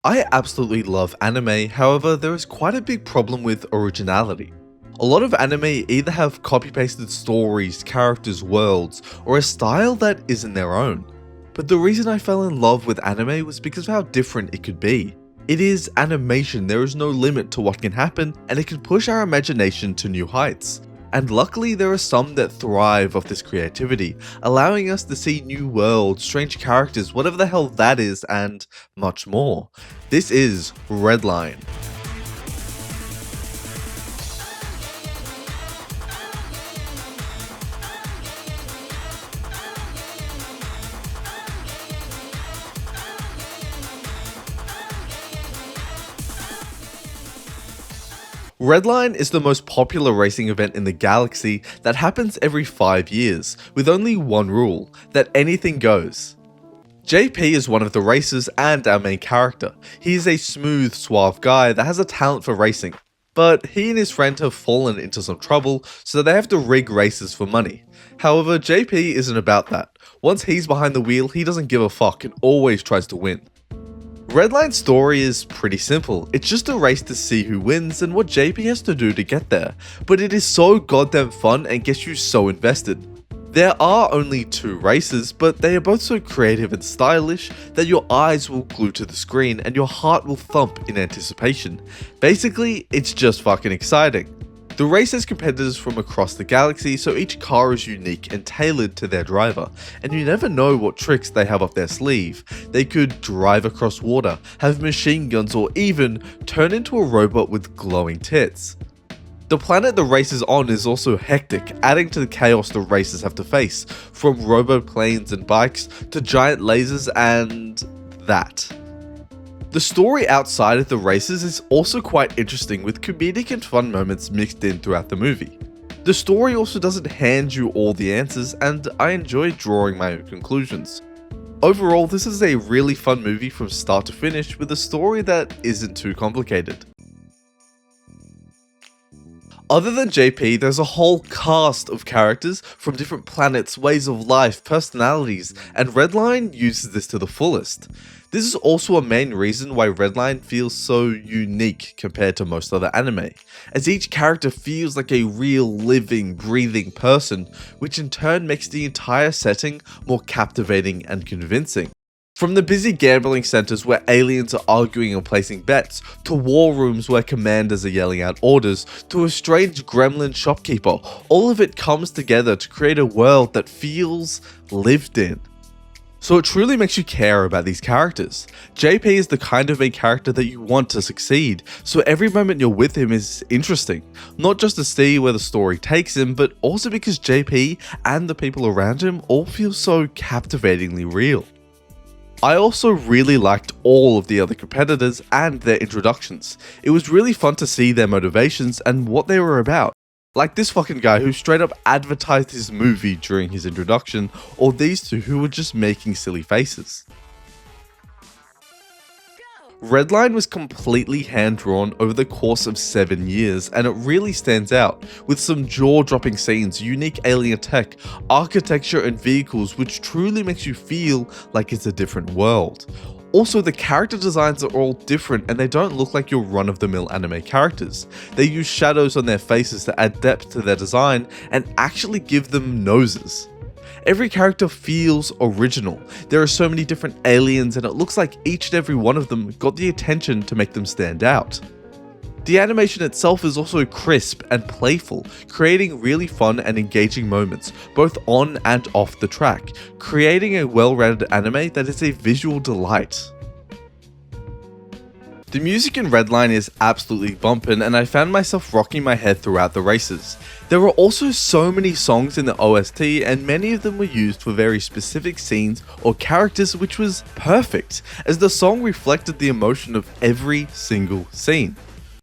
I absolutely love anime, however, there is quite a big problem with originality. A lot of anime either have copy-pasted stories, characters, worlds, or a style that isn't their own. But the reason I fell in love with anime was because of how different it could be. It is animation, there is no limit to what can happen, and it can push our imagination to new heights. And luckily there are some that thrive off this creativity, allowing us to see new worlds, strange characters, whatever the hell that is, and much more. This is Redline. Redline is the most popular racing event in the galaxy that happens every 5 years, with only one rule, that anything goes. JP is one of the racers and our main character. He is a smooth, suave guy that has a talent for racing, but he and his friend have fallen into some trouble, so they have to rig races for money. However, JP isn't about that. Once he's behind the wheel, he doesn't give a fuck and always tries to win. Redline's story is pretty simple, it's just a race to see who wins and what JP has to do to get there, but it is so goddamn fun and gets you so invested. There are only 2 races, but they are both so creative and stylish that your eyes will glue to the screen and your heart will thump in anticipation. Basically, it's just fucking exciting. The race has competitors from across the galaxy, so each car is unique and tailored to their driver, and you never know what tricks they have up their sleeve. They could drive across water, have machine guns, or even turn into a robot with glowing tits. The planet the race is on is also hectic, adding to the chaos the racers have to face, from robo-planes and bikes to giant lasers and that. The story outside of the races is also quite interesting, with comedic and fun moments mixed in throughout the movie. The story also doesn't hand you all the answers, and I enjoy drawing my own conclusions. Overall, this is a really fun movie from start to finish with a story that isn't too complicated. Other than JP, there's a whole cast of characters from different planets, ways of life, personalities, and Redline uses this to the fullest. This is also a main reason why Redline feels so unique compared to most other anime, as each character feels like a real living, breathing person, which in turn makes the entire setting more captivating and convincing. From the busy gambling centers where aliens are arguing and placing bets, to war rooms where commanders are yelling out orders, to a strange gremlin shopkeeper, all of it comes together to create a world that feels lived in. So it truly makes you care about these characters. JP is the kind of main character that you want to succeed, so every moment you're with him is interesting. Not just to see where the story takes him, but also because JP and the people around him all feel so captivatingly real. I also really liked all of the other competitors and their introductions. It was really fun to see their motivations and what they were about. Like this fucking guy who straight up advertised his movie during his introduction, or these two who were just making silly faces. Redline was completely hand-drawn over the course of 7 years, and it really stands out, with some jaw-dropping scenes, unique alien tech, architecture and vehicles which truly makes you feel like it's a different world. Also, the character designs are all different and they don't look like your run-of-the-mill anime characters. They use shadows on their faces to add depth to their design and actually give them noses. Every character feels original. There are so many different aliens and it looks like each and every one of them got the attention to make them stand out. The animation itself is also crisp and playful, creating really fun and engaging moments, both on and off the track, creating a well-rounded anime that is a visual delight. The music in Redline is absolutely bumpin', and I found myself rocking my head throughout the races. There were also so many songs in the OST, and many of them were used for very specific scenes or characters, which was perfect, as the song reflected the emotion of every single scene.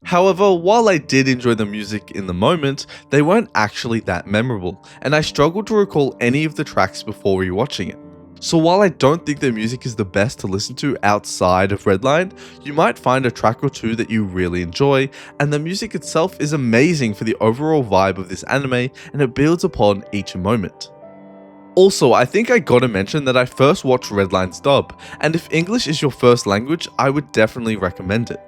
However, while I did enjoy the music in the moment, they weren't actually that memorable, and I struggled to recall any of the tracks before rewatching it. So while I don't think the music is the best to listen to outside of Redline, you might find a track or two that you really enjoy, and the music itself is amazing for the overall vibe of this anime, and it builds upon each moment. Also, I think I gotta mention that I first watched Redline's dub, and if English is your first language, I would definitely recommend it.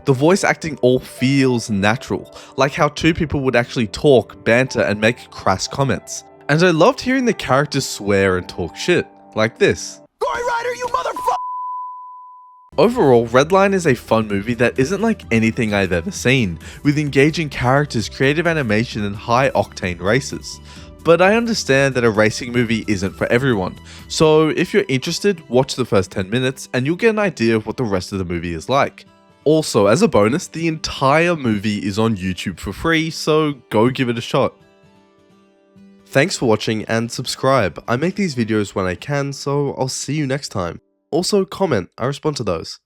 The voice acting all feels natural, like how two people would actually talk, banter, and make crass comments. And I loved hearing the characters swear and talk shit, like this. Gory Rider, you motherfucker! Overall, Redline is a fun movie that isn't like anything I've ever seen, with engaging characters, creative animation, and high-octane races. But I understand that a racing movie isn't for everyone, so if you're interested, watch the first 10 minutes and you'll get an idea of what the rest of the movie is like. Also, as a bonus, the entire movie is on YouTube for free, so go give it a shot. Thanks for watching and subscribe. I make these videos when I can, so I'll see you next time. Also comment, I respond to those.